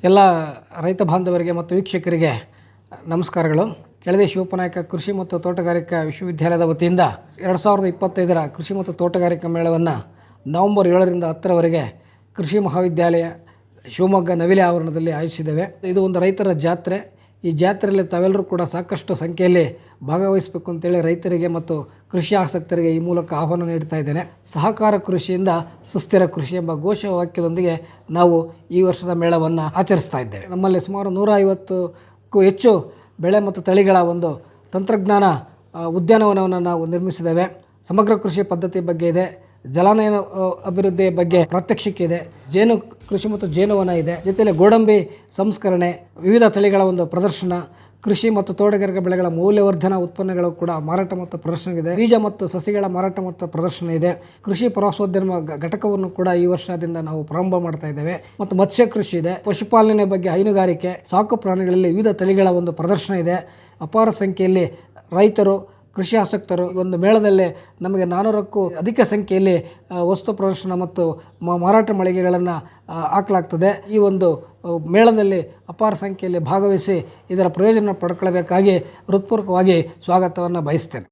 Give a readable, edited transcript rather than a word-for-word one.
ಎಲ್ಲ ರೈತ ಬಾಂಧವರಿಗೆ ಮತ್ತು ವೀಕ್ಷಕರಿಗೆ ನಮಸ್ಕಾರಗಳು. ಕೆಳದಿ ಶಿವಪ್ಪನಾಯಕ ಕೃಷಿ ಮತ್ತು ತೋಟಗಾರಿಕಾ ವಿಶ್ವವಿದ್ಯಾಲಯದ ವತಿಯಿಂದ 2025ರ ಕೃಷಿ ಮತ್ತು ತೋಟಗಾರಿಕಾ ಮೇಳವನ್ನು ನವೆಂಬರ್ 7ರಿಂದ 10ರವರೆಗೆ ಕೃಷಿ ಮಹಾವಿದ್ಯಾಲಯ ಶಿವಮೊಗ್ಗ ನವಿಲೆ ಆವರಣದಲ್ಲಿ ಆಯೋಜಿಸಿದ್ದೇವೆ. ಇದು ಒಂದು ರೈತರ ಜಾತ್ರೆ. ಈ ಜಾತ್ರೆಯಲ್ಲಿ ತಾವೆಲ್ಲರೂ ಕೂಡ ಸಾಕಷ್ಟು ಸಂಖ್ಯೆಯಲ್ಲಿ ಭಾಗವಹಿಸಬೇಕು ಅಂತೇಳಿ ರೈತರಿಗೆ ಮತ್ತು ಕೃಷಿ ಆಸಕ್ತರಿಗೆ ಈ ಮೂಲಕ ಆಹ್ವಾನ ನೀಡ್ತಾ ಇದ್ದೇನೆ. ಸಹಕಾರ ಕೃಷಿಯಿಂದ ಸುಸ್ಥಿರ ಕೃಷಿ ಎಂಬ ಘೋಷವಾಕ್ಯದೊಂದಿಗೆ ನಾವು ಈ ವರ್ಷದ ಮೇಳವನ್ನು ಆಚರಿಸ್ತಾ ಇದ್ದೇವೆ. ನಮ್ಮಲ್ಲಿ ಸುಮಾರು 150ಕ್ಕೂ ಹೆಚ್ಚು ಬೆಳೆ ಮತ್ತು ತಳಿಗಳ ಒಂದು ತಂತ್ರಜ್ಞಾನ ಉದ್ಯಾನವನವನ್ನು ನಾವು ನಿರ್ಮಿಸಿದ್ದೇವೆ. ಸಮಗ್ರ ಕೃಷಿ ಪದ್ಧತಿ ಬಗ್ಗೆ ಇದೆ, ಜಲಾನಯನ ಅಭಿವೃದ್ಧಿ ಬಗ್ಗೆ ಪ್ರಾತ್ಯಕ್ಷಿಕೆ ಇದೆ, ಜೇನು ಕೃಷಿ ಮತ್ತು ಜೇನುವನ ಇದೆ, ಜೊತೆಯಲ್ಲಿ ಗೋಡಂಬಿ ಸಂಸ್ಕರಣೆ, ವಿವಿಧ ತಳಿಗಳ ಒಂದು ಪ್ರದರ್ಶನ, ಕೃಷಿ ಮತ್ತು ತೋಟಗಾರಿಕಾ ಬೆಳೆಗಳ ಮೌಲ್ಯವರ್ಧನಾ ಉತ್ಪನ್ನಗಳು ಕೂಡ ಮಾರಾಟ ಮತ್ತು ಪ್ರದರ್ಶನ ಇದೆ, ಬೀಜ ಮತ್ತು ಸಸಿಗಳ ಮಾರಾಟ ಮತ್ತು ಪ್ರದರ್ಶನ ಇದೆ, ಕೃಷಿ ಪ್ರವಾಸೋದ್ಯಮ ಘಟಕವನ್ನು ಕೂಡ ಈ ವರ್ಷದಿಂದ ನಾವು ಪ್ರಾರಂಭ ಮಾಡ್ತಾ ಇದ್ದೇವೆ. ಮತ್ತು ಮತ್ಸ್ಯ ಕೃಷಿ ಇದೆ, ಪಶುಪಾಲನೆ ಬಗ್ಗೆ, ಹೈನುಗಾರಿಕೆ, ಸಾಕು ಪ್ರಾಣಿಗಳಲ್ಲಿ ವಿವಿಧ ತಳಿಗಳ ಒಂದು ಪ್ರದರ್ಶನ ಇದೆ. ಅಪಾರ ಸಂಖ್ಯೆಯಲ್ಲಿ ರೈತರು, ಕೃಷಿ ಆಸಕ್ತರು ಒಂದು ಮೇಳದಲ್ಲಿ ನಮಗೆ 400ಕ್ಕೂ ಅಧಿಕ ಸಂಖ್ಯೆಯಲ್ಲಿ ವಸ್ತು ಪ್ರದರ್ಶನ ಮತ್ತು ಮಾರಾಟ ಮಳಿಗೆಗಳನ್ನು ಹಾಕಲಾಗ್ತದೆ. ಈ ಒಂದು ಮೇಳದಲ್ಲಿ ಅಪಾರ ಸಂಖ್ಯೆಯಲ್ಲಿ ಭಾಗವಹಿಸಿ ಇದರ ಪ್ರಯೋಜನ ಪಡ್ಕೊಳ್ಬೇಕಾಗಿ ಹೃತ್ಪೂರ್ವಕವಾಗಿ ಸ್ವಾಗತವನ್ನು ಬಯಸ್ತೇನೆ.